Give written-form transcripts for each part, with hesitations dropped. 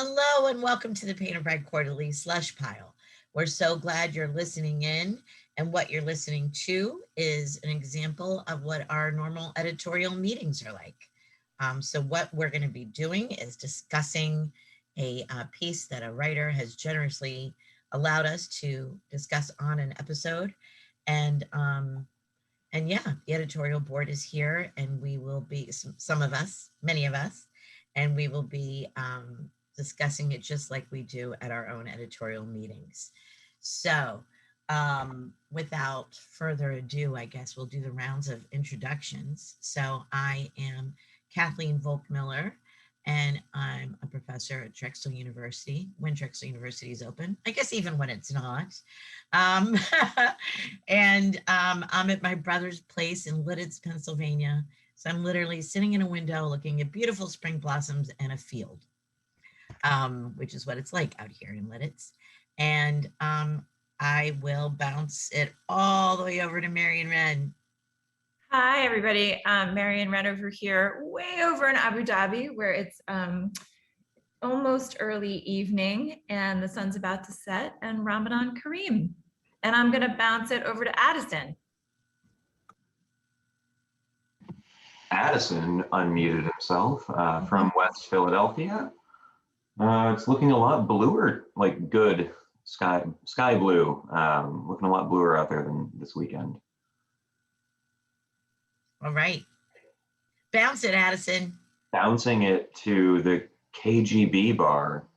Hello and welcome to the Painter Bride Quarterly Slush Pile. We're so glad you're listening in, and what you're listening to is an example of what our normal editorial meetings are like. So what we're going to be doing is discussing a piece that a writer has generously allowed us to discuss on an episode. And yeah, the editorial board is here, and we will be, some of us, many of us, and we will be discussing it just like we do at our own editorial meetings. So without further ado, I guess we'll do the rounds of introductions. So I am Kathleen Volk-Miller, and I'm a professor at Drexel University, when Drexel University is open, I guess even when it's not. And I'm at my brother's place in Lititz, Pennsylvania. So I'm literally sitting in a window looking at beautiful spring blossoms and a field, which is what it's like out here in Lititz. And I will bounce it all the way over to Marion Wren. Hi, everybody. Marion Wren over here, way over in Abu Dhabi, where it's almost early evening and the sun's about to set, and Ramadan Kareem. And I'm going to bounce it over to Addison. Addison unmuted himself from West Philadelphia. It's looking a lot bluer, like good sky blue. Looking a lot bluer out there than this weekend. All right. Bounce it, Addison. Bouncing it to the KGB Bar.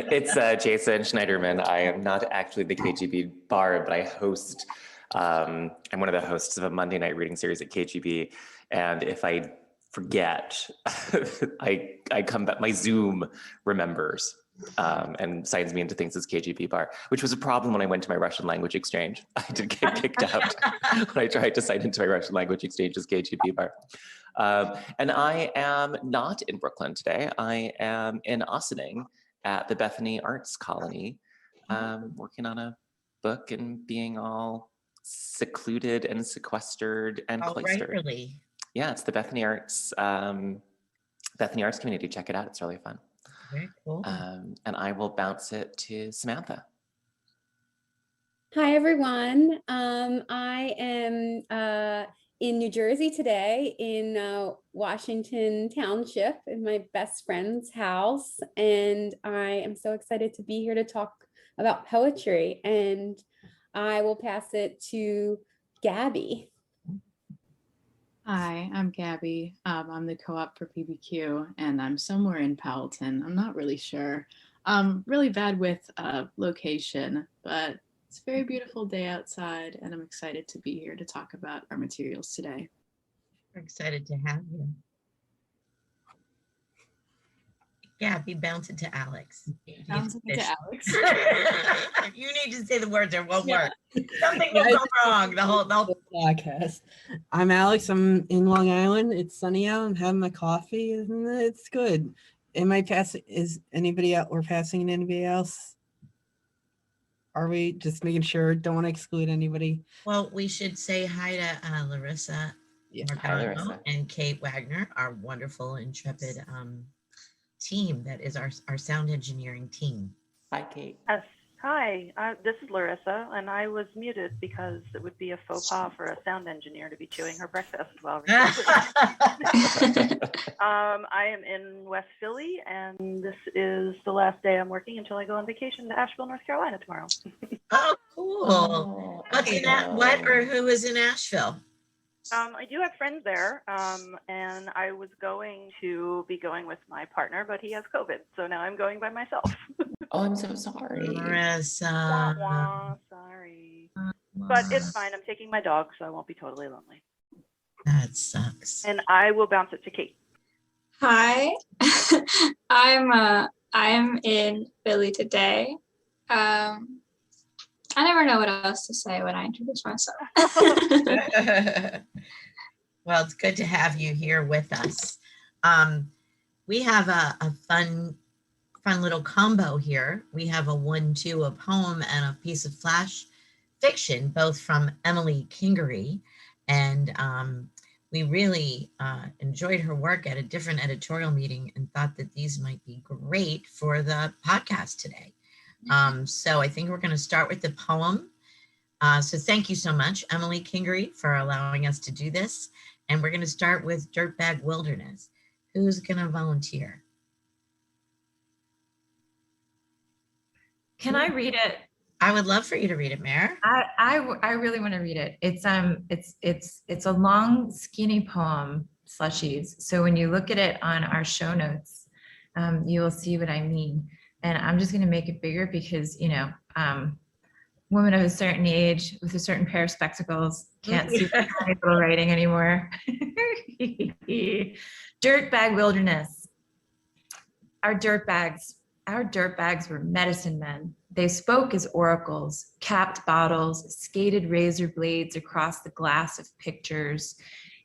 It's Jason Schneiderman. I am not actually the KGB Bar, but I host, I'm one of the hosts of a Monday night reading series at KGB. And if I forget, I come back, my Zoom remembers and signs me into things as KGB Bar, which was a problem when I went to my Russian language exchange. I did get kicked out when I tried to sign into my Russian language exchange as KGB Bar. And I am not in Brooklyn today. I am in Ossining at the Bethany Arts Colony, working on a book and being all secluded and sequestered and cloistered. Right, really. Yeah, it's the Bethany Arts community. Check it out. It's really fun. Very cool. And I will bounce it to Samantha. Hi, everyone. I am in New Jersey today in Washington Township in my best friend's house. And I am so excited to be here to talk about poetry. And I will pass it to Gabby. Hi, I'm Gabby. I'm the co-op for PBQ, and I'm somewhere in Powelton. I'm not really sure. I'm really bad with location, but it's a very beautiful day outside, and I'm excited to be here to talk about our materials today. We're excited to have you. Gabby, bounce it to Alex. Bouncing to Alex. You need to say the words or it won't work. Something will go wrong. The whole podcast. I'm Alex. I'm in Long Island. It's sunny out. I'm having my coffee, and it's good. Am I passing? Is anybody out? We're passing anybody else? Are we just making sure? Don't want to exclude anybody. Well, we should say hi to Larissa, Hi, Larissa. and Kate Wagner, our wonderful, intrepid team that is our sound engineering team. Hi, Kate. Yes. Hi, this is Larissa, and I was muted because it would be a faux pas for a sound engineer to be chewing her breakfast while recording. I am in West Philly, and this is the last day I'm working until I go on vacation to Asheville, North Carolina tomorrow. Oh, cool. What's in that? What or who is in Asheville? I do have friends there, and I was going to be going with my partner, but he has COVID, so now I'm going by myself. Oh, I'm so sorry. Marissa. Sorry. But it's fine. I'm taking my dog, so I won't be totally lonely. That sucks. And I will bounce it to Kate. Hi, I'm in Philly today. I never know what else to say when I introduce myself. Well, it's good to have you here with us. We have a fun little combo here. We have a 1-2, a poem, and a piece of flash fiction, both from Emily Kingery. And We really enjoyed her work at a different editorial meeting and thought that these might be great for the podcast today. So I think we're going to start with the poem. So thank you so much, Emily Kingery, for allowing us to do this. And we're going to start with Dirtbag Wilderness. Who's going to volunteer? Can I read it? I would love for you to read it, Mare. I really want to read it. It's a long, skinny poem, Slushies. So when you look at it on our show notes, you will see what I mean. And I'm just going to make it bigger because, you know, women of a certain age with a certain pair of spectacles can't see the tiny little writing anymore. Dirtbag Wilderness. Our dirtbags were medicine men. They spoke as oracles, capped bottles, skated razor blades across the glass of pictures.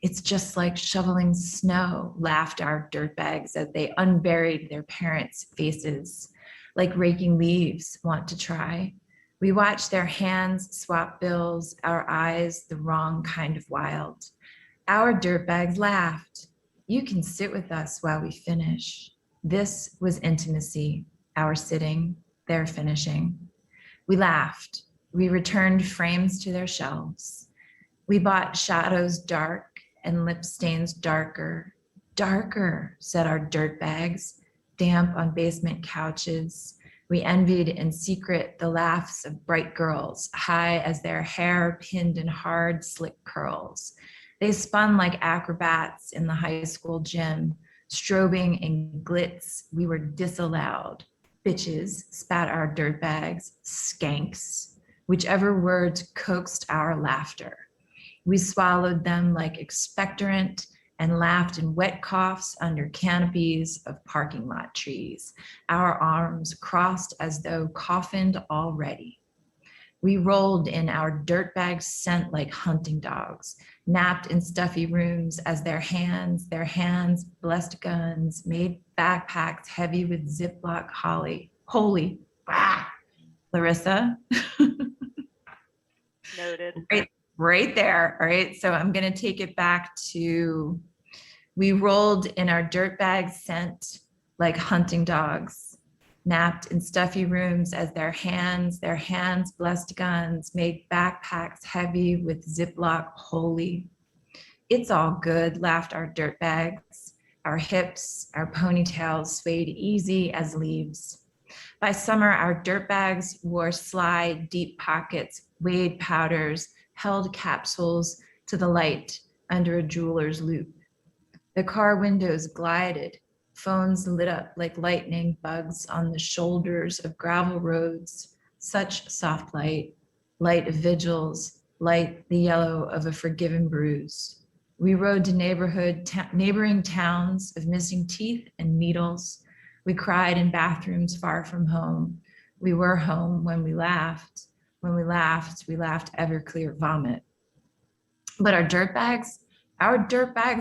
It's just like shoveling snow, laughed our dirtbags as they unburied their parents' faces, like raking leaves, want to try. We watched their hands swap bills, our eyes the wrong kind of wild. Our dirtbags laughed. You can sit with us while we finish. This was intimacy, our sitting, their finishing. We laughed. We returned frames to their shelves. We bought shadows dark and lip stains darker. Darker, said our dirtbags, damp on basement couches. We envied in secret the laughs of bright girls, high as their hair pinned in hard, slick curls. They spun like acrobats in the high school gym, strobing in glitz. We were disallowed. Bitches, spat our dirtbags, skanks, whichever words coaxed our laughter. We swallowed them like expectorant and laughed in wet coughs under canopies of parking lot trees, our arms crossed as though coffined already. We rolled in our dirtbags scent like hunting dogs, napped in stuffy rooms as their hands, blessed guns, made backpacks heavy with Ziploc holy. Larissa. Noted. Right there. All right. So I'm going to take it back to, we rolled in our dirtbags scent like hunting dogs, napped in stuffy rooms as their hands, blessed guns, made backpacks heavy with Ziploc holy. It's all good, laughed our dirtbags. Our hips, our ponytails swayed easy as leaves. By summer, our dirtbags wore sly, deep pockets, weighed powders, held capsules to the light under a jeweler's loop. The car windows glided, phones lit up like lightning bugs on the shoulders of gravel roads, such soft light, light of vigils, light the yellow of a forgiven bruise. We rode to neighboring towns of missing teeth and needles. We cried in bathrooms far from home. We were home when we laughed. When we laughed Everclear vomit. But our dirtbags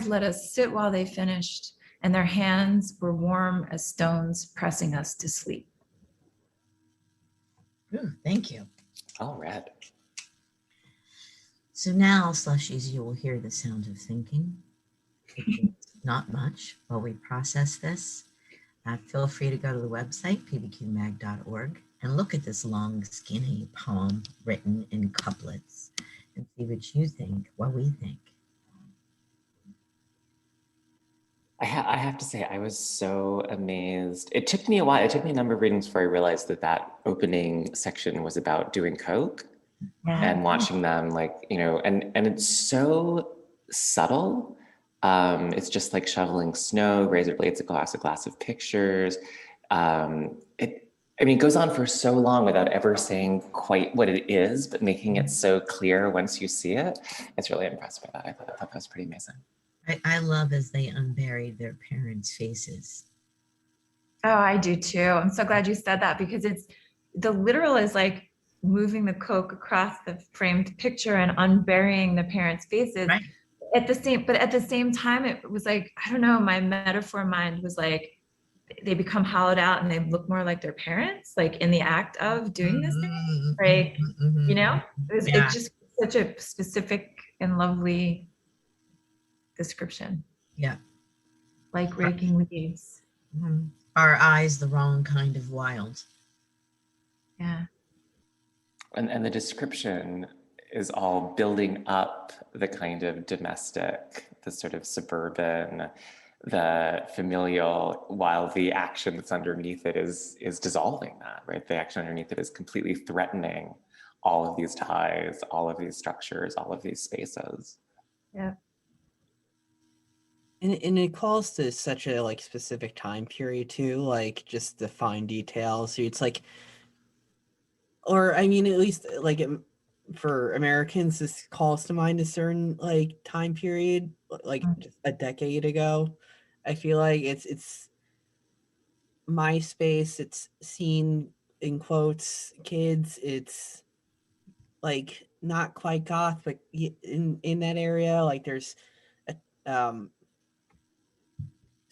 let us sit while they finished, and their hands were warm as stones pressing us to sleep. Ooh, thank you. All right. So now, Slushies, you will hear the sound of thinking. It's not much while we process this. Feel free to go to the website, pbqmag.org, and look at this long, skinny poem written in couplets and see what you think, what we think. I have to say, I was so amazed. It took me a while. It took me a number of readings before I realized that opening section was about doing coke and watching them, like, you know, and it's so subtle. It's just like shoveling snow, razor blades, a glass of pictures. It goes on for so long without ever saying quite what it is, but making it so clear once you see it. It's really impressed by that. I thought that was pretty amazing. I love as they unburied their parents' faces. Oh, I do too. I'm so glad you said that, because it's, the literal is like moving the coke across the framed picture and unburying the parents' faces. Right. At the same time, it was like, I don't know, my metaphor mind was like, they become hollowed out and they look more like their parents, like in the act of doing this thing. Like, you know, it's just such a specific and lovely description. Yeah. Like raking leaves. Mhm. Our eyes, the wrong kind of wild. Yeah. And the description is all building up the kind of domestic, the sort of suburban, the familial, while the action that's underneath it is dissolving that, right? The action underneath it is completely threatening all of these ties, all of these structures, all of these spaces. Yeah. And it calls to such a like specific time period too, like just the fine details. So it's like, or I mean, at least like for Americans, this calls to mind a certain like time period, like just a decade ago. I feel like it's MySpace, it's seen in quotes kids, it's like not quite goth, but in that area, like there's a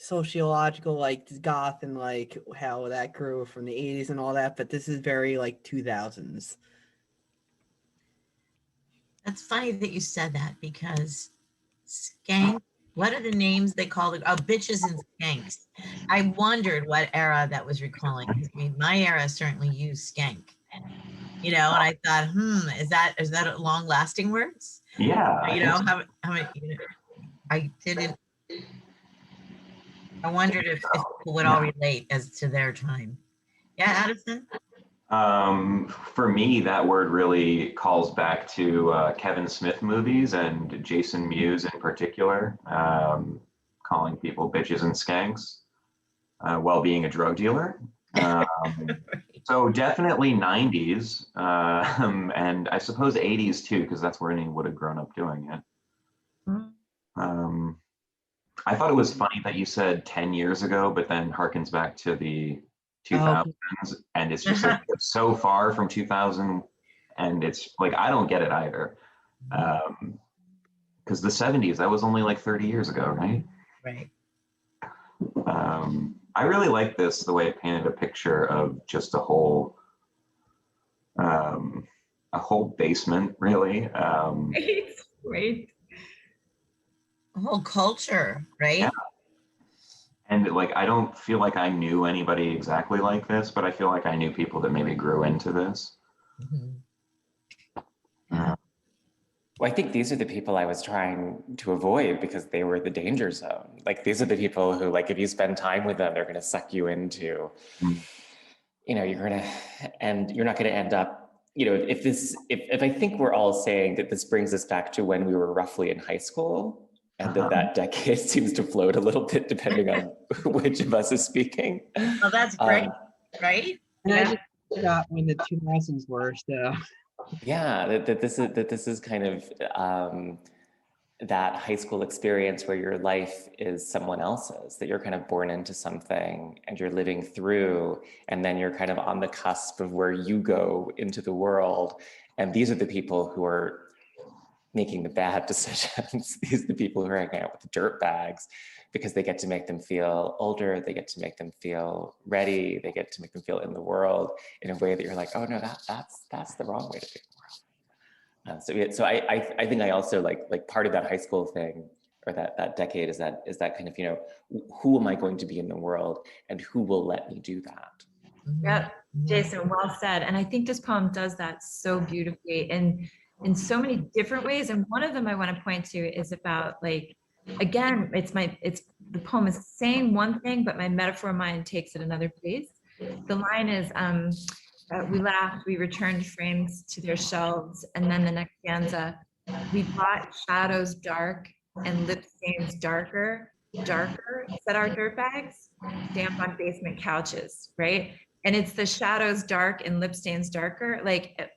sociological like goth and like how that grew from the 80s and all that, but this is very like 2000s. That's funny that you said that because skank, what are the names they call it? Oh, bitches and skanks. I wondered what era that was recalling. I mean, my era certainly used skank, you know, and I thought, is that long lasting words? Yeah. You know, how many, you know, I didn't, I wondered if people would all relate as to their time. Yeah, Addison? For me, that word really calls back to Kevin Smith movies and Jason Mewes in particular, calling people bitches and skanks while being a drug dealer. So definitely 90s, and I suppose 80s too, because that's where he would have grown up doing it. I thought it was funny that you said 10 years ago, but then harkens back to the 2000s, and it's just like, it's so far from 2000, and it's like, I don't get it either. Because the 70s, that was only like 30 years ago, right? Right. I really like this, the way it painted a picture of just a whole basement, really. Right. A whole culture, right? Yeah. And like, I don't feel like I knew anybody exactly like this, but I feel like I knew people that maybe grew into this. Yeah. Well, I think these are the people I was trying to avoid because they were the danger zone. Like, these are the people who, like, if you spend time with them, they're going to suck you into, you know, you're not going to end up, you know, if I think we're all saying that this brings us back to when we were roughly in high school, and that decade seems to float a little bit depending on which of us is speaking. Well, that's great, right? And I just forgot when the 2000s were, so. Yeah, that this is kind of that high school experience where your life is someone else's, that you're kind of born into something and you're living through, and then you're kind of on the cusp of where you go into the world. And these are the people who are making the bad decisions. These are the people who are hanging out with the dirtbags because they get to make them feel older, they get to make them feel ready, they get to make them feel in the world in a way that you're like, oh no, that's the wrong way to be in the world. So I think I also like part of that high school thing, or that decade, is that kind of, you know, who am I going to be in the world and who will let me do that? Yeah, Jason, well said. And I think this poem does that so beautifully and in so many different ways. And one of them I want to point to is about, like, again, the poem is saying one thing, but my metaphor mind takes it another place. The line is, we laughed, we returned frames to their shelves. And then the next stanza, we bought shadows dark and lip stains darker, said our dirtbags, damp on basement couches, right? And it's the shadows dark and lip stains darker. Like,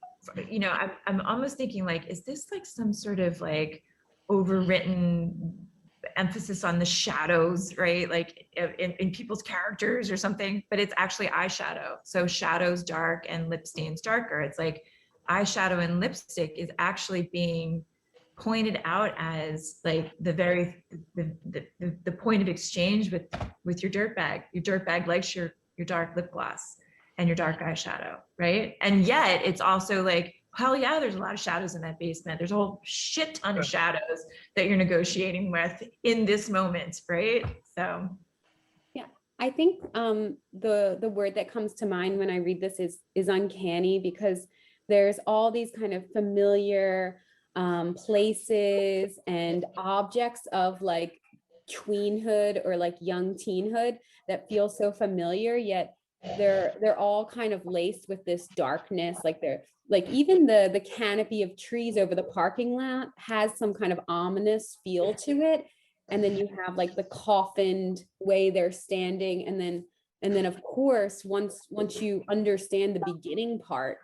you know, I'm almost thinking, like, is this like some sort of like overwritten emphasis on the shadows, right? Like in people's characters or something, but it's actually eyeshadow. So shadows dark and lip stains darker. It's like eyeshadow and lipstick is actually being pointed out as like the point of exchange with your dirtbag. Your dirtbag likes your dark lip gloss and your dark eyeshadow, right? And yet it's also like hell yeah, there's a lot of shadows in that basement. There's a whole shit ton of shadows that you're negotiating with in this moment, right? So yeah, I think the word that comes to mind when I read this is uncanny, because there's all these kind of familiar places and objects of like tweenhood or like young teenhood that feel so familiar, yet they're all kind of laced with this darkness. Like they're like, even the canopy of trees over the parking lot has some kind of ominous feel to it. And then you have like the coffined way they're standing, and then of course once you understand the beginning part,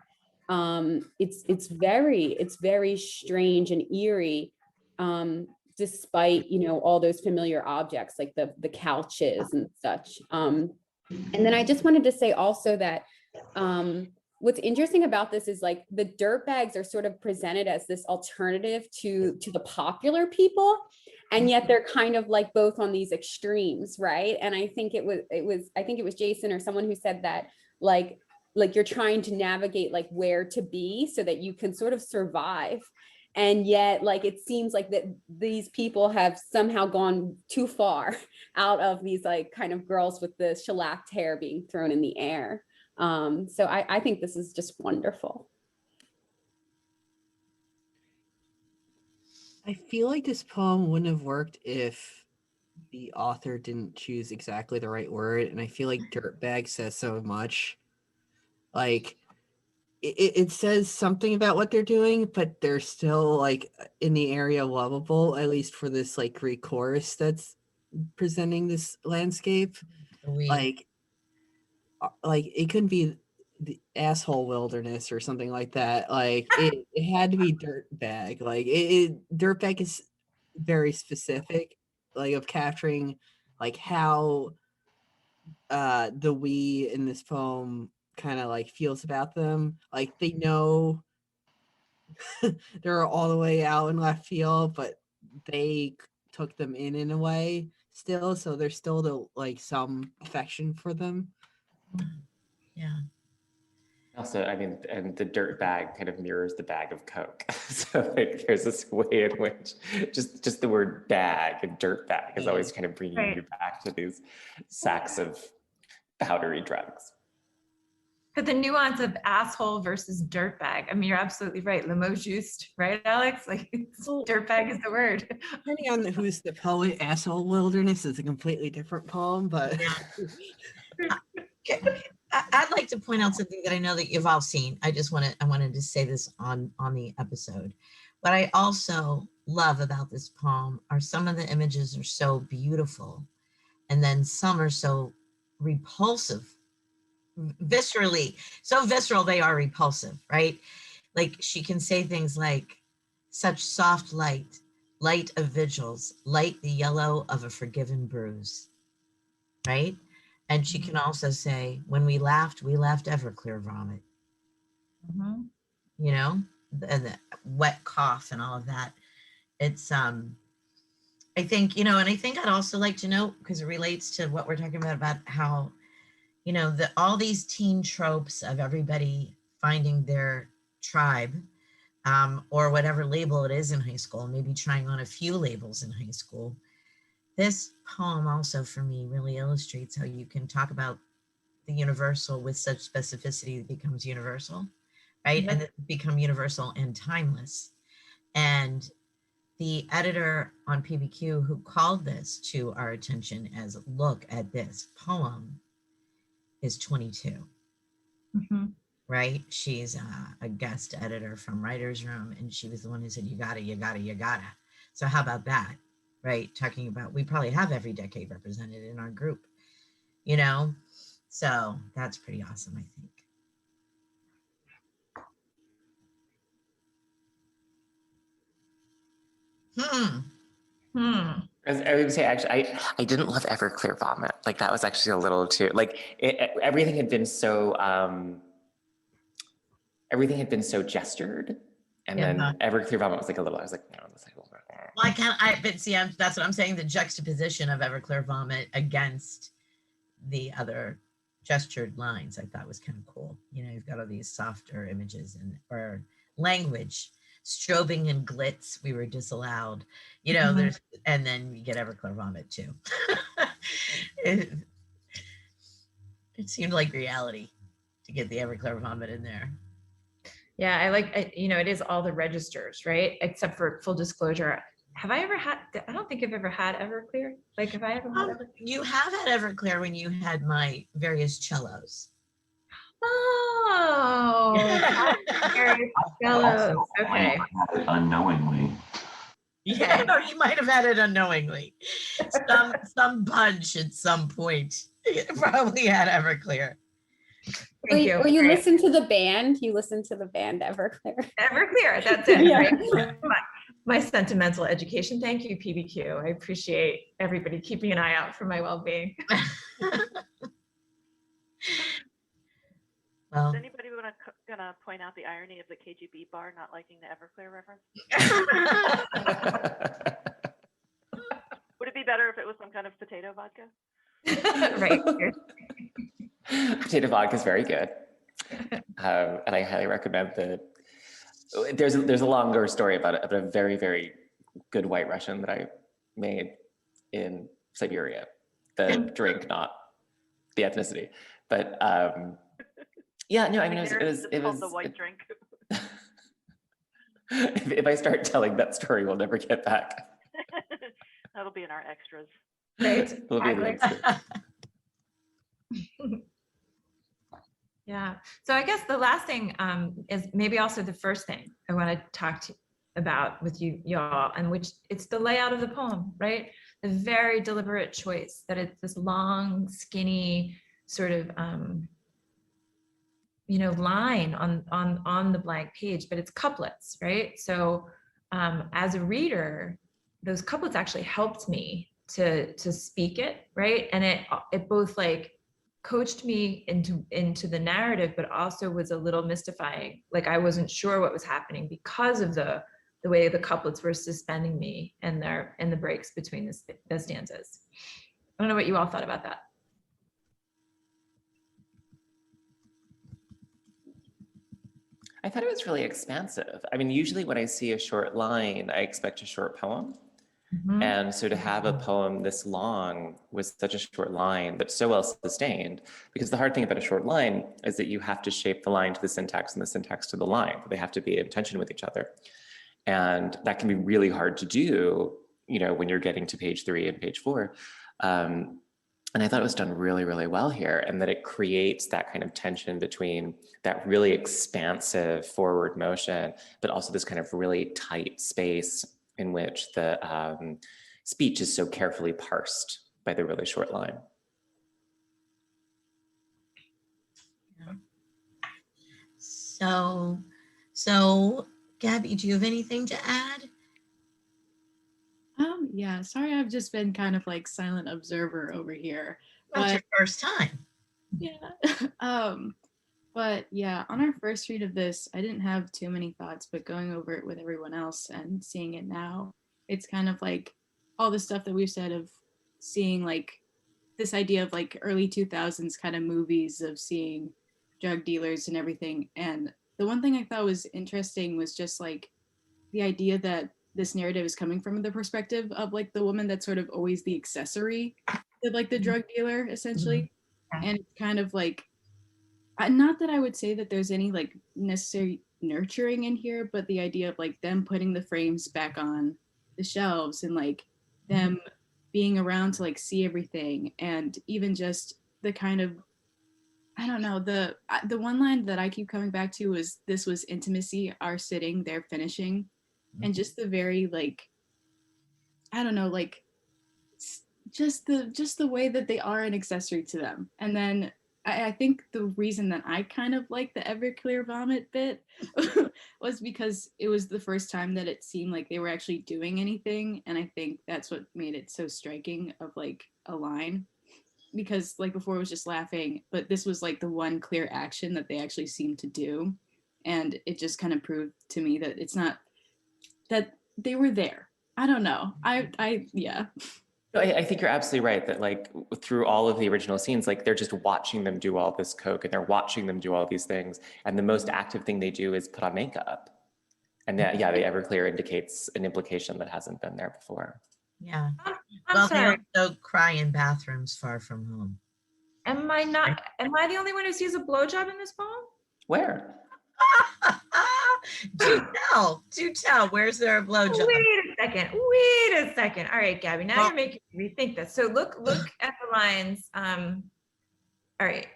it's very strange and eerie, despite all those familiar objects like the couches and such. And then I just wanted to say also that what's interesting about this is like the dirtbags are sort of presented as this alternative to the popular people, and yet they're kind of like both on these extremes, right? And I think it was Jason or someone who said that like you're trying to navigate like where to be so that you can sort of survive. And yet, like, it seems like that these people have somehow gone too far out of these like kind of girls with the shellacked hair being thrown in the air. So I think this is just wonderful. I feel like this poem wouldn't have worked if the author didn't choose exactly the right word. And I feel like dirtbag says so much. Like, it says something about what they're doing, but they're still like in the area lovable, at least for this like Greek chorus that's presenting this landscape. Like it couldn't be the asshole wilderness or something like that. Like it had to be dirtbag. Like dirtbag is very specific, like of capturing like how the we in this poem kind of like feels about them. Like they know they're all the way out in left field, but they took them in a way still, so there's still the like some affection for them. Yeah. Also, I mean, and the dirt bag kind of mirrors the bag of Coke. So like, there's this way in which just the word bag and dirt bag is always kind of bringing you back to these sacks of powdery drugs. But the nuance of asshole versus dirtbag, I mean, you're absolutely right. Le mot juste, right, Alex? Like, dirtbag is the word. Depending on who's the poet, asshole wilderness is a completely different poem, but I'd like to point out something that I know that you've all seen. I wanted to say this on the episode. What I also love about this poem are some of the images are so beautiful, and then some are so repulsive. Viscerally, so visceral they are repulsive, right? Like she can say things like, such soft light of vigils, light the yellow of a forgiven bruise, right? And she can also say, when we laughed Everclear vomit. Mm-hmm. You know, and the wet cough and all of that. It's I think, and I think I'd also like to note, because it relates to what we're talking about how all these teen tropes of everybody finding their tribe, or whatever label it is in high school, maybe trying on a few labels in high school. This poem also for me really illustrates how you can talk about the universal with such specificity that becomes universal, right? Mm-hmm. And it become universal and timeless. And the editor on PBQ who called this to our attention as, look at this poem, is 22, mm-hmm. right? She's a guest editor from Writer's Room, and she was the one who said, you gotta. So how about that, right? Talking about, we probably have every decade represented in our group, So that's pretty awesome, I think. I would say, actually, I didn't love Everclear vomit. Like that was actually a little too, like everything had been so gestured, and then Everclear vomit was like a little. I was like, no, this like. Well, but see, that's what I'm saying. The juxtaposition of Everclear vomit against the other gestured lines, I thought was kind of cool. You've got all these softer images or language. Strobing and glitz, we were disallowed. You know, there's, and then you get Everclear vomit too. it, it seemed like reality to get the Everclear vomit in there. Yeah, it is all the registers, right? Except for full disclosure. Have I ever had, I don't think I've ever had Everclear. Like, have I ever had Everclear? You have had Everclear when you had my various cellos. Oh, cellos. Okay. Unknowingly. Yeah, you might have had it unknowingly. Some bunch at some point probably had Everclear. Thank you. Or you listen to the band. You listen to the band Everclear. Everclear. That's it. Yeah. Right? My sentimental education. Thank you, PBQ. I appreciate everybody keeping an eye out for my well-being. Well, Is anybody gonna point out the irony of the KGB bar not liking the Everclear reference? Would it be better if it was some kind of potato vodka? Right. Potato vodka is very good. And I highly recommend there's a longer story about it, about a very, very good White Russian that I made in Siberia. The drink, not the ethnicity. But yeah, no, I mean, it was called the white drink. if I start telling that story, we'll never get back. That'll be in our extras. Right. It'll be the extra. Yeah. So I guess the last thing is maybe also the first thing I want to talk about with y'all, and which it's the layout of the poem, right? The very deliberate choice that it's this long, skinny sort of line on the blank page, but it's couplets, right? So as a reader, those couplets actually helped me to speak it, right? And it both like coached me into the narrative, but also was a little mystifying. Like I wasn't sure what was happening because of the way the couplets were suspending me in the breaks between the stanzas. I don't know what you all thought about that. I thought it was really expansive. I mean, usually when I see a short line, I expect a short poem. Mm-hmm. And so to have a poem this long with such a short line, but so well sustained, because the hard thing about a short line is that you have to shape the line to the syntax and the syntax to the line. They have to be in tension with each other. And that can be really hard to do, when you're getting to page 3 and page 4. And I thought it was done really, really well here, and that it creates that kind of tension between that really expansive forward motion, but also this kind of really tight space in which the speech is so carefully parsed by the really short line. So Gabby, do you have anything to add? Yeah, sorry, I've just been kind of like silent observer over here. That's your first time. Yeah. But yeah, on our first read of this, I didn't have too many thoughts, but going over it with everyone else and seeing it now, it's kind of like all the stuff that we've said of seeing like this idea of like early 2000s kind of movies of seeing drug dealers and everything. And the one thing I thought was interesting was just like the idea that this narrative is coming from the perspective of like the woman that's sort of always the accessory to like the drug dealer essentially. Mm-hmm. And it's kind of like, not that I would say that there's any like necessary nurturing in here, but the idea of like them putting the frames back on the shelves and like them being around to like see everything, and even just the kind of, I don't know, the one line that I keep coming back to is, this was intimacy, our sitting, their finishing. And just the very like, I don't know, like just the way that they are an accessory to them. And then I think the reason that I kind of like the Everclear vomit bit was because it was the first time that it seemed like they were actually doing anything. And I think that's what made it so striking of like a line, because like before it was just laughing, but this was like the one clear action that they actually seemed to do. And it just kind of proved to me that it's not that they were there. I don't know. Yeah. I think you're absolutely right that like through all of the original scenes, like they're just watching them do all this coke and they're watching them do all these things. And the most active thing they do is put on makeup. And yeah, the Everclear indicates an implication that hasn't been there before. Yeah. I'm Well, sorry. they also cry in bathrooms far from home. Am I the only one who sees a blowjob in this poem? Where? Do tell. Where's there a blowjob? Wait a second. All right, Gabby, now Well- you're making me rethink this. So look at the lines. All right.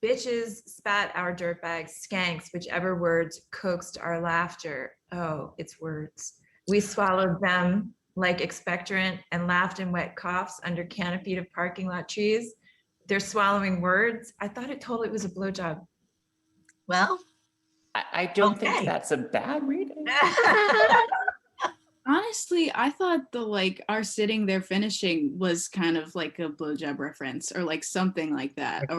Bitches spat our dirtbags, skanks, whichever words coaxed our laughter. Oh, it's words. We swallowed them like expectorant and laughed in wet coughs under canopied of parking lot trees. They're swallowing words. I thought it totally was a blowjob. Well, I don't Okay. think that's a bad reading. Honestly, I thought the our sitting there finishing was kind of like a blowjob reference or like something like that.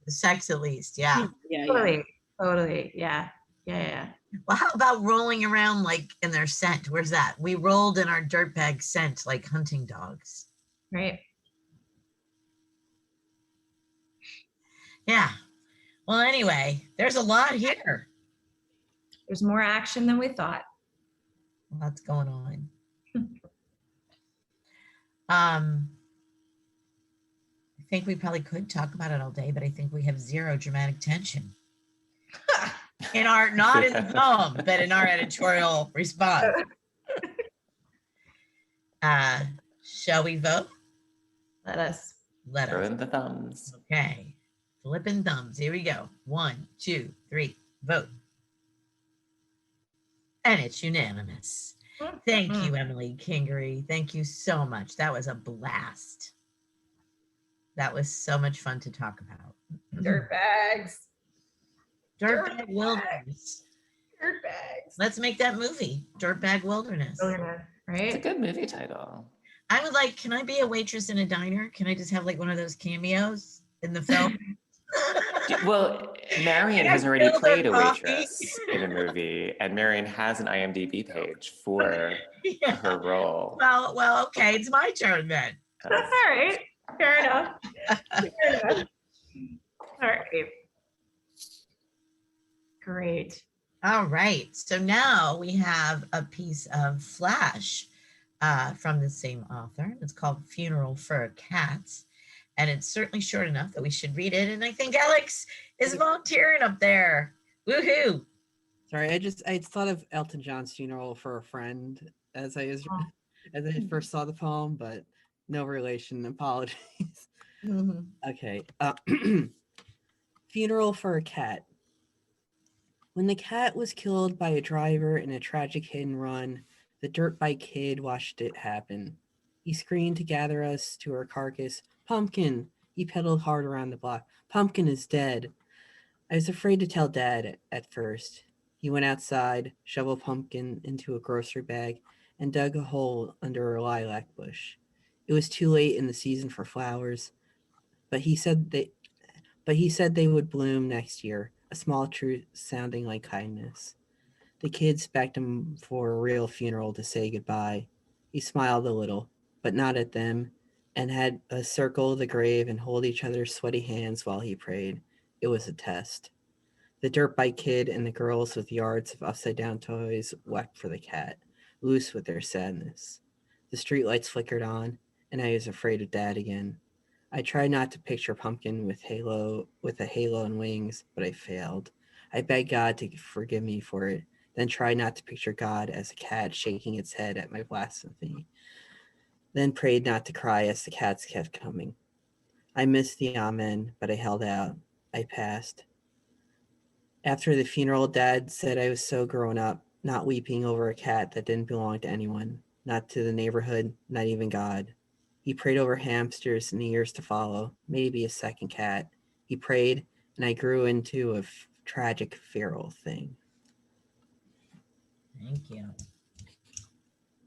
sex at least, yeah. Yeah. Totally. Yeah. Well, how about rolling around like in their scent? Where's that? We rolled in our dirtbag scent like hunting dogs. Right. Yeah. Well, anyway, there's a lot here. There's more action than we thought. Lots going on. I think we probably could talk about it all day, but I think we have zero dramatic tension. Not in the poem, but in our editorial response. Shall we vote? Let us. Throw in the thumbs. Okay. Flipping thumbs. Here we go. 1, 2, 3. Vote. And it's unanimous. Thank you, Emily Kingery. Thank you so much. That was a blast. That was so much fun to talk about. Dirtbags. Dirtbag Wilderness. Dirtbags. Let's make that movie, Dirtbag Wilderness. Right? It's a good movie title. I would like, can I be a waitress in a diner? Can I just have like one of those cameos in the film? Well, Marion has already played a waitress in a movie, and Marion has an IMDb page for her role. Well, okay, it's my turn then. That's all right. Fair enough. All right. Great. All right. So now we have a piece of Flash from the same author. It's called Funeral for a Cat. And it's certainly short enough that we should read it. And I think Alex is volunteering up there. Woohoo. Sorry, I thought of Elton John's Funeral for a Friend as I first saw the poem, but no relation. Apologies. Okay. Funeral for a Cat. When the cat was killed by a driver in a tragic hit and run, the dirt bike kid watched it happen. He screamed to gather us to her carcass. Pumpkin! He pedaled hard around the block. Pumpkin is dead. I was afraid to tell Dad at first. He went outside, shoveled Pumpkin into a grocery bag, and dug a hole under a lilac bush. It was too late in the season for flowers, but he said they would bloom next year, a small truth sounding like kindness. The kids begged him for a real funeral to say goodbye. He smiled a little, but not at them, and had us circle the grave and hold each other's sweaty hands while he prayed. It was a test. The dirt bike kid and the girls with yards of upside-down toys wept for the cat, loose with their sadness. The streetlights flickered on, and I was afraid of Dad again. I tried not to picture Pumpkin with a halo and wings, but I failed. I begged God to forgive me for it, then tried not to picture God as a cat shaking its head at my blasphemy. Then prayed not to cry as the cats kept coming. I missed the amen, but I held out. I passed. After the funeral, Dad said I was so grown up, not weeping over a cat that didn't belong to anyone, not to the neighborhood, not even God. He prayed over hamsters in the years to follow, maybe a second cat. He prayed, and I grew into a tragic feral thing. Thank you.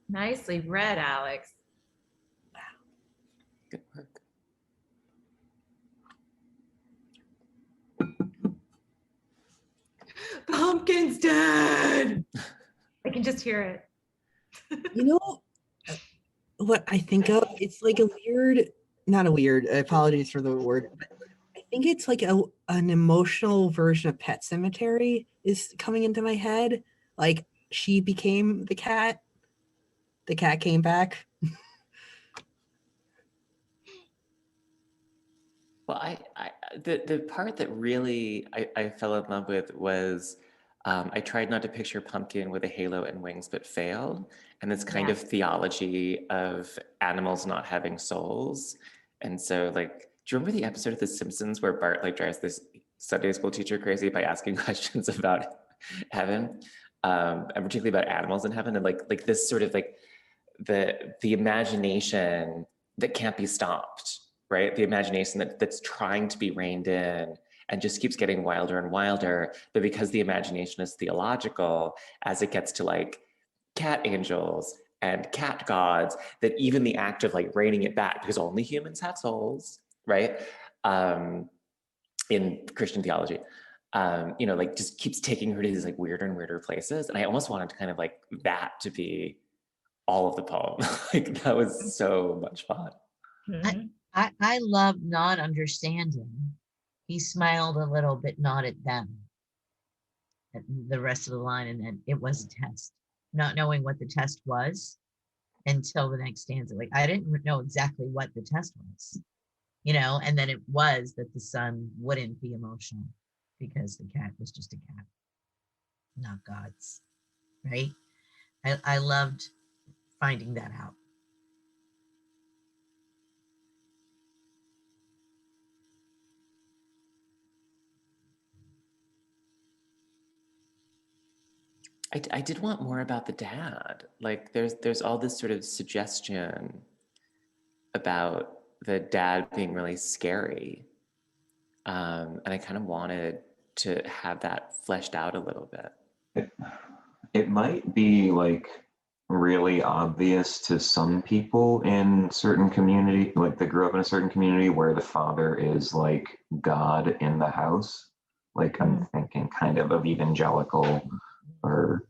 Nicely read, Alex. Good work. Pumpkin's dead. I can just hear it. You know what I think of? It's like apologies for the word, but I think it's like an emotional version of Pet Sematary is coming into my head. Like she became the cat came back. Well, the part that really I fell in love with was I tried not to picture Pumpkin with a halo and wings, but failed. And this kind of theology of animals not having souls. And so, like, do you remember the episode of The Simpsons where Bart like drives this Sunday school teacher crazy by asking questions about heaven, and particularly about animals in heaven, and like this sort of like the imagination that can't be stopped, right? The imagination that's trying to be reined in and just keeps getting wilder and wilder. But because the imagination is theological, as it gets to like cat angels and cat gods, that even the act of like reining it back, because only humans have souls, right? In Christian theology, you know, like just keeps taking her to these like weirder and weirder places. And I almost wanted to kind of like that to be all of the poem. Like that was so much fun. I love not understanding. He smiled a little, but not at them. At the rest of the line, and then it was a test. Not knowing what the test was until the next stanza. Like I didn't know exactly what the test was, you know, and then it was that the son wouldn't be emotional because the cat was just a cat, not God's, right? I loved finding that out. I did want more about the dad. Like there's all this sort of suggestion about the dad being really scary. And I kind of wanted to have that fleshed out a little bit. It might be like really obvious to some people in certain community, like that grew up in a certain community where the father is like God in the house. Like I'm thinking kind of evangelical or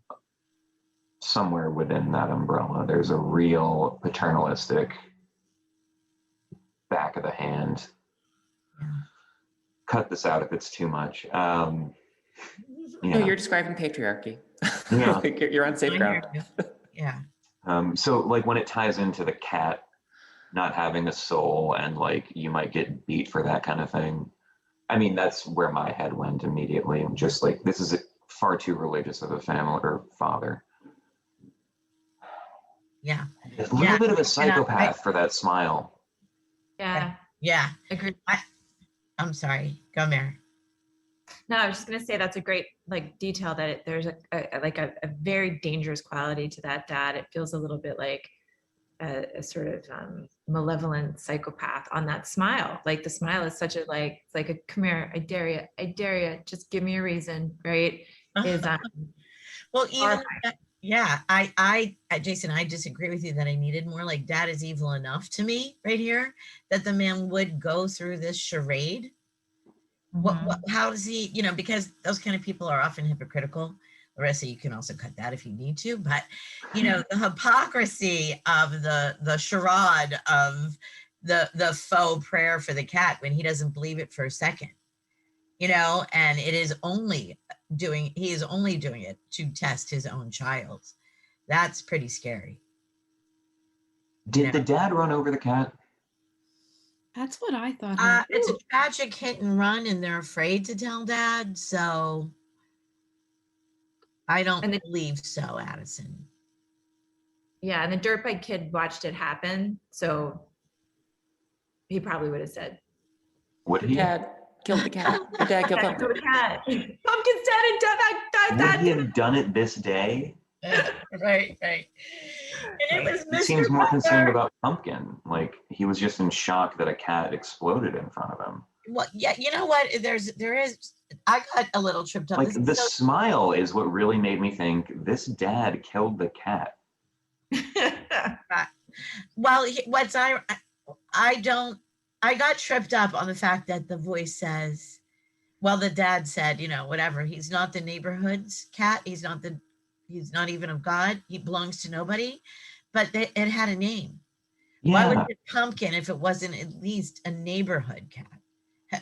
somewhere within that umbrella. There's a real paternalistic back of the hand. Cut this out if it's too much. No, you're describing patriarchy. Yeah. You're on safe ground. Yeah. So like when it ties into the cat not having a soul and like you might get beat for that kind of thing. I mean, that's where my head went immediately. I'm just like, this is far too religious of a family or father. Yeah. A little bit of a psychopath for that smile. Yeah. Yeah. Agreed. I'm sorry. Go, Mary. No, I was just gonna say that's a great like detail that there's a very dangerous quality to that dad. It feels a little bit like a sort of malevolent psychopath on that smile. Like the smile is such a like it's like a come here, I dare you, just give me a reason, right? Is well, even yeah, I Jason, I disagree with you that I needed more. Like dad is evil enough to me right here that the man would go through this charade. What how does he, you know, because those kind of people are often hypocritical. Larissa, you can also cut that if you need to, but you know, the hypocrisy of the charade of the faux prayer for the cat when he doesn't believe it for a second, you know, and it is only he is only doing it to test his own child. That's pretty scary. Did the dad run over the cat? That's what I thought. It's a tragic hit and run, and they're afraid to tell dad, so I don't believe so, Addison. Yeah, and the Dirtbag kid watched it happen, so he probably would have said, "Would he?" Dad killed the cat. Your dad killed Pumpkin. Pumpkin's dead and died. Would he have done it this day? Right. And it was He seems more concerned about Pumpkin. Like he was just in shock that a cat exploded in front of him. Well, yeah, you know what? There is. I got a little tripped up. Like the smile is what really made me think this dad killed the cat. Well, I got tripped up on the fact that the voice says, well, the dad said, you know, whatever. He's not the neighborhood's cat. He's not even of God. He belongs to nobody. But it had a name. Yeah. Why was it Pumpkin if it wasn't at least a neighborhood cat?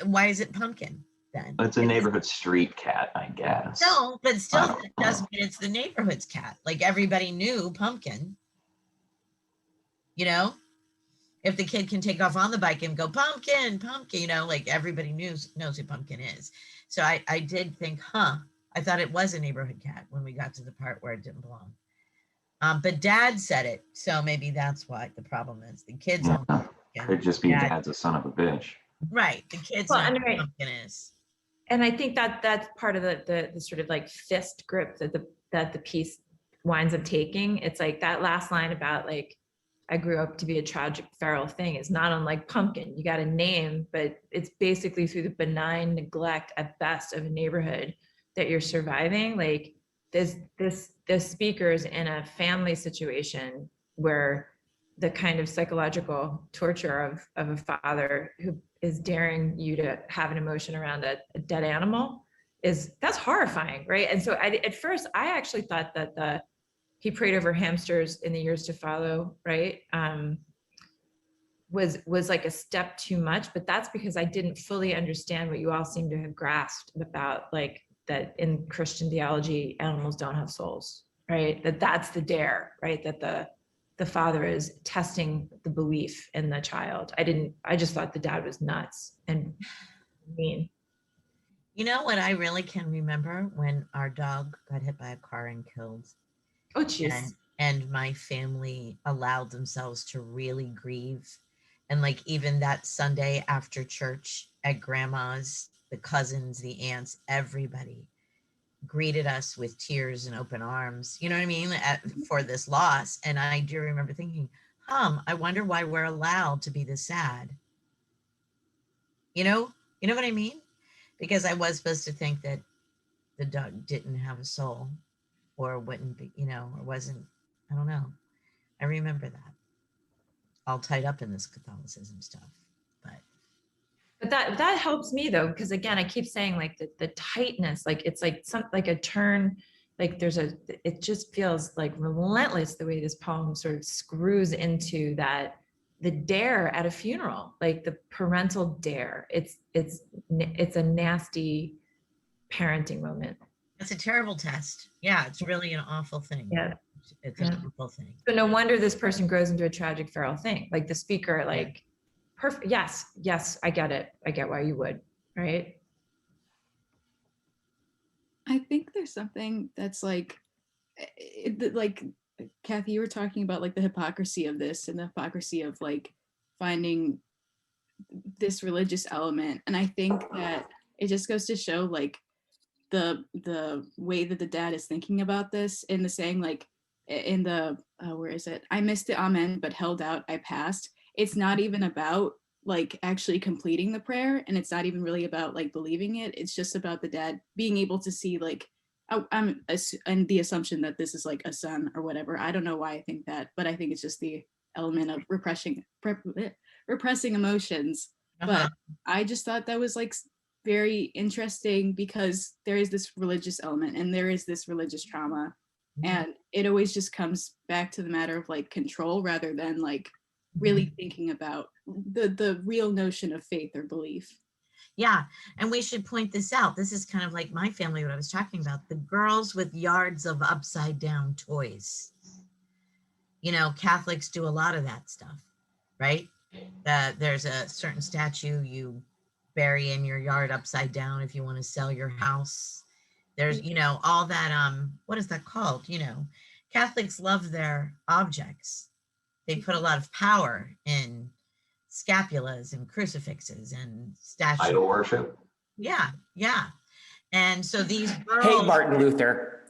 Why is it Pumpkin? then. It's a neighborhood street cat, I guess. No, but still, I don't it doesn't mean it's the neighborhood's cat. Like everybody knew Pumpkin. You know, if the kid can take off on the bike and go pumpkin, pumpkin, you know, like everybody knows who Pumpkin is. So I did think, I thought it was a neighborhood cat when we got to the part where it didn't belong. But Dad said it, so maybe that's why the problem is the kids. Yeah. Don't Could just be Dad's a son of a bitch. Right, the kids Well, know and who right. Pumpkin is. And I think that that's part of the sort of like fist grip that the piece winds up taking. It's like that last line about like, I grew up to be a tragic feral thing is not unlike Pumpkin. You got a name, but it's basically through the benign neglect at best of a neighborhood that you're surviving. Like this speaker's in a family situation where the kind of psychological torture of a father who is daring you to have an emotion around a dead animal that's horrifying, right? And so at first I actually thought that he prayed over hamsters in the years to follow, right? Was like a step too much, but that's because I didn't fully understand what you all seem to have grasped about like that in Christian theology, animals don't have souls, right? That's the dare, right? That the father is testing the belief in the child. I just thought the dad was nuts and mean. You know what I really can remember when our dog got hit by a car and killed? Oh, jeez. And my family allowed themselves to really grieve. And like even that Sunday after church at grandma's, the cousins, the aunts, everybody greeted us with tears and open arms, you know what I mean, for this loss. And I do remember thinking, I wonder why we're allowed to be this sad. You know what I mean? Because I was supposed to think that the dog didn't have a soul or wouldn't be, or wasn't, I don't know. I remember that. All tied up in this Catholicism stuff. But that helps me though, because again, I keep saying like the tightness, like it's like like a turn, like it just feels like relentless the way this poem sort of screws into the dare at a funeral, like the parental dare. It's a nasty parenting moment. It's a terrible test. Yeah, it's really an awful thing. Yeah. It's an awful thing. So no wonder this person grows into a tragic feral thing. Like the speaker, like, perfect. Yes, I get it. I get why you would, right? I think there's something that's like Kathy, you were talking about like the hypocrisy of this and the hypocrisy of like finding this religious element. And I think that it just goes to show like the way that the dad is thinking about this in the saying like in the, where is it? I missed it, amen, but held out, I passed. It's not even about like actually completing the prayer. And it's not even really about like believing it. It's just about the dad being able to see like, and the assumption that this is like a son or whatever. I don't know why I think that, but I think it's just the element of repressing emotions. But I just thought that was like very interesting because there is this religious element and there is this religious trauma. And it always just comes back to the matter of like control rather than like really thinking about the real notion of faith or belief. Yeah, and we should point this out. This is kind of like my family, what I was talking about, the girls with yards of upside down toys. Catholics do a lot of that stuff, right? There's a certain statue you bury in your yard upside down if you want to sell your house. There's, all that, what is that called? Catholics love their objects. They put a lot of power in scapulas and crucifixes and statues. Idol worship. Yeah. And so these girls. Hey, Martin Luther.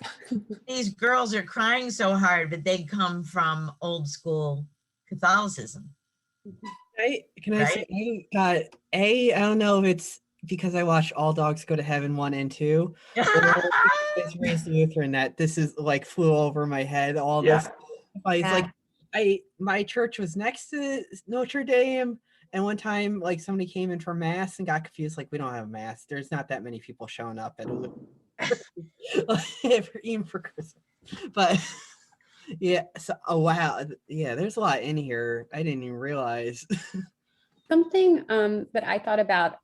These girls are crying so hard, but they come from old school Catholicism. Can I say, I don't know if it's because I watched All Dogs Go to Heaven 1 and 2, or it's raised Lutheran that this is like flew over my head. All this, it's like my church was next to Notre Dame, and one time like somebody came in for mass and got confused. Like, we don't have a mass. There's not that many people showing up at even for Christmas, but. Yeah. So, wow. Yeah. There's a lot in here. I didn't even realize. Something that I thought about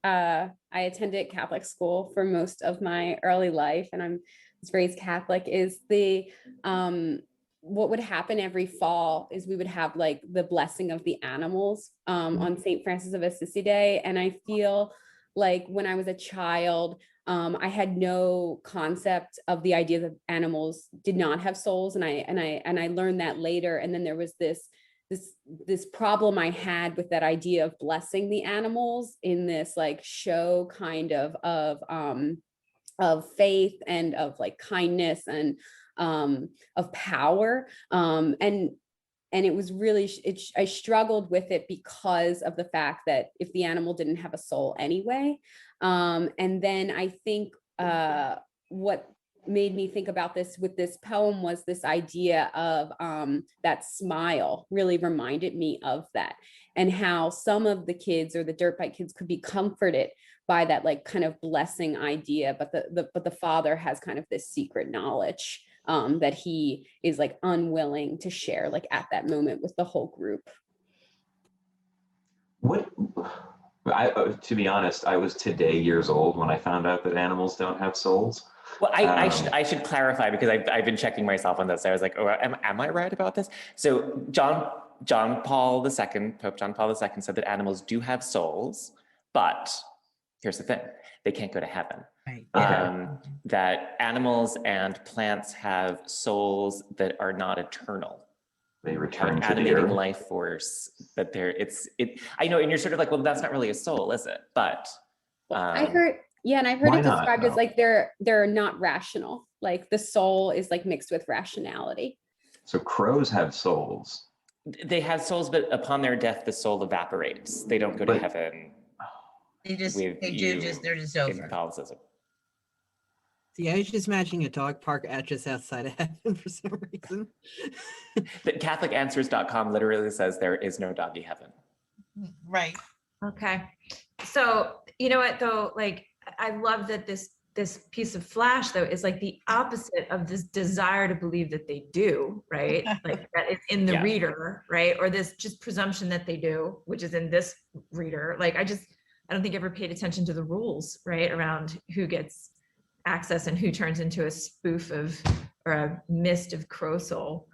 I attended Catholic school for most of my early life, and I was raised Catholic, is what would happen every fall is we would have like the blessing of the animals on St. Francis of Assisi Day. And I feel like when I was a child, I had no concept of the idea that animals did not have souls. And I learned that later. And then there was this problem I had with that idea of blessing the animals in this like show kind of faith and of like kindness and of power. And it was really, I struggled with it because of the fact that if the animal didn't have a soul anyway. And then I think what made me think about this with this poem was this idea of that smile really reminded me of that, and how some of the kids or the Dirtbag kids could be comforted by that like kind of blessing idea, but the father has kind of this secret knowledge that he is like unwilling to share like at that moment with the whole group. To be honest, I was today years old when I found out that animals don't have souls. Well, I should clarify, because I've been checking myself on this. I was like, oh, am I right about this? So Pope John Paul II said that animals do have souls, but here's the thing, they can't go to heaven. Right. That animals and plants have souls that are not eternal. They return to animating the earth. life force, that I know, and you're sort of like, well, that's not really a soul, is it? But I've heard Why it not, described as though? like they're not rational. Like the soul is like mixed with rationality. So crows have souls. they have souls, but upon their death, the soul evaporates. They don't go to But- heaven. They're just In over. Catholicism. See, I was just imagining a dog park at just outside of heaven for some reason. But CatholicAnswers.com literally says there is no doggy heaven. Right. Okay. So, you know what though, like, I love that this piece of flash though is like the opposite of this desire to believe that they do, right? Like that is in the Yeah. reader, right? Or this just presumption that they do, which is in this reader. Like I don't think I ever paid attention to the rules, right? Around who gets access and who turns into a spoof of, or a mist of crow soul.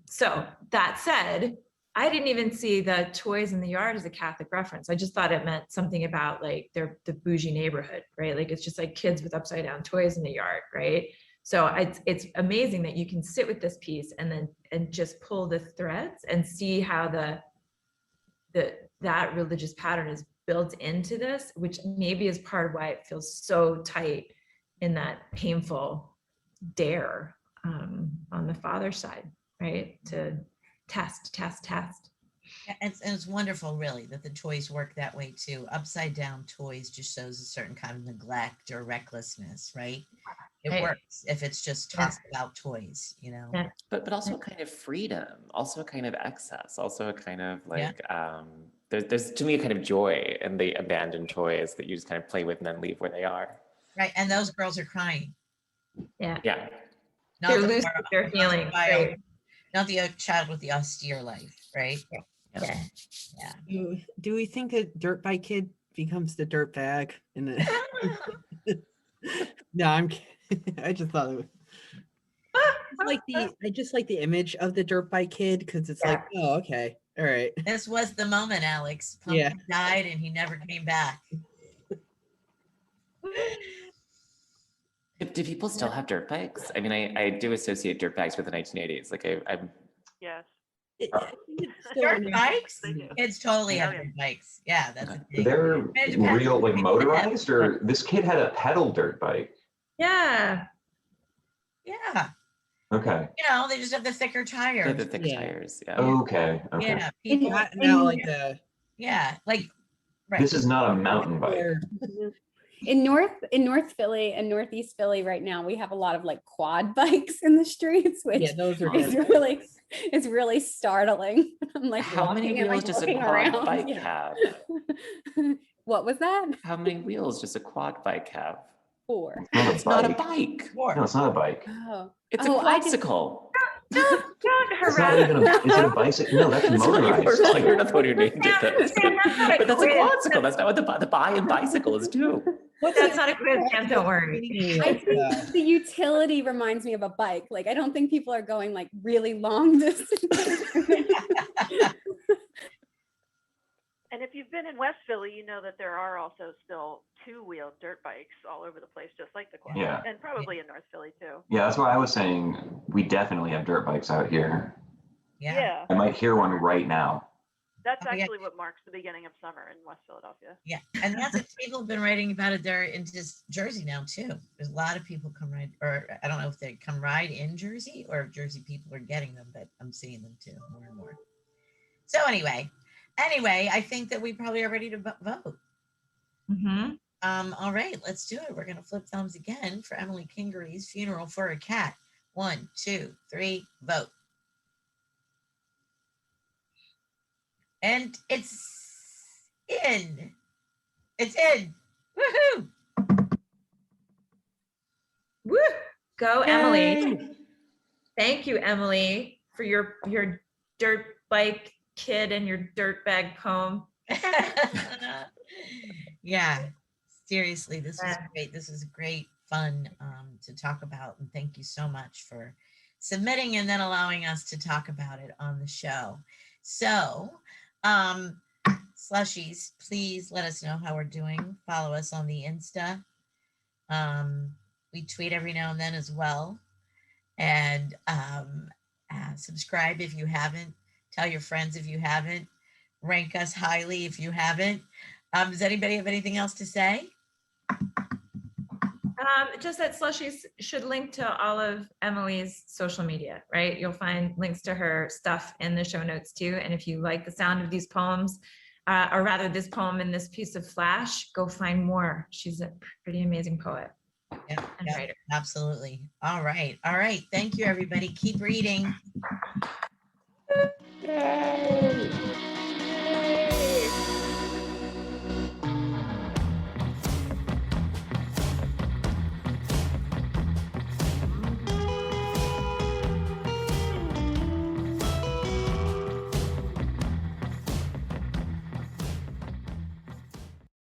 So that said, I didn't even see the toys in the yard as a Catholic reference. I just thought it meant something about like the bougie neighborhood, right? Like it's just like kids with upside down toys in the yard, right? So it's amazing that you can sit with this piece and just pull the threads and see how that religious pattern is built into this, which maybe is part of why it feels so tight in that painful dare on the father's side, right? To test. And it's wonderful, really, that the toys work that way too. Upside down toys just shows a certain kind of neglect or recklessness, right? It Right. works if it's just tossed about toys, you know? Yeah. But also a kind of freedom, also a kind of excess, also a kind of like, there's to me a kind of joy in the abandoned toys that you just kind of play with and then leave where they are. Right. And those girls are crying. Yeah. Yeah. Not They're the losing poor- their not the feelings, child- right? Not the child with the austere life, right? Yeah. Do we think a dirt bike kid becomes the dirt bag in the No, I'm kidding. I just thought it was I just like the image of the dirt bike kid because it's like, oh, okay, all right. This was the moment, Alex. Yeah. Pumpkin died and he never came back. Do people still have dirt bikes? I mean, I do associate dirt bags with the 1980s. Like I'm Yes. I think it's still Dirt in there. bikes? They do. Kids totally have Yeah. dirt bikes. Yeah, that's a thing. They're It depends real, on like the motorized, or this kid had a pedal dirt bike. Yeah. Yeah. Okay. You know, they just have the thicker tires. the thick Yeah. tires. Yeah. Okay. Okay. Yeah. People, Not like the yeah. Like, right. This is not a mountain bike. or- In North Philly and Northeast Philly right now, we have a lot of like quad bikes in the streets, which yeah, those are is good. really starting. I'm like, How many walking and, wheels like, does a looking quad around. bike Yeah. have? What was that? How many wheels does a quad bike have? 4. Not a It's not a bike. bike. Or- No, it's not a bike. Oh, It's Oh, a I just- quadsicle. Don't It's not harass. even is it a bicycle? No, that's That's what you were motorized. You're not the one who named it. Sam, that's not a But that's a quiz. quadsicle. That's not what the bi and bicycle is too. That's not a quiz, Sam, don't worry. I think the utility reminds me of a bike. Like, I don't think people are going like really long distances. And if you've been in West Philly, you know that there are also still two-wheeled dirt bikes all over the place, just like the quad. Yeah. And probably in North Philly too. Yeah, that's why I was saying we definitely have dirt bikes out here. Yeah. I might hear one right now. That's Oh, yeah. actually what marks the beginning of summer in West Philadelphia. Yeah. And that's what people have been writing about it there in just Jersey now too. There's a lot of people come ride, or I don't know if they come ride in Jersey or if Jersey people are getting them, but I'm seeing them too more and more. So anyway, I think that we probably are ready to vote. Mm-hmm. All right, let's do it. We're gonna flip thumbs again for Emily Kingery's Funeral for a Cat. 1, 2, 3, vote. And it's in. It's in. Woohoo! Woo! Go, Emily. Thank you, Emily, for your dirt bike kid and your dirtbag poem. Yeah, seriously, this was great. This is great fun to talk about. And thank you so much for submitting and then allowing us to talk about it on the show. So, Slushies, please let us know how we're doing. Follow us on the Insta. We tweet every now and then as well. And subscribe if you haven't. Tell your friends if you haven't. Rank us highly if you haven't. Does anybody have anything else to say? Just that Slushies should link to all of Emily's social media, right? You'll find links to her stuff in the show notes too. And if you like the sound of these poems, or rather this poem and this piece of flash, go find more. She's a pretty amazing poet and writer. Absolutely. All right. Thank you, everybody. Keep reading. Yay.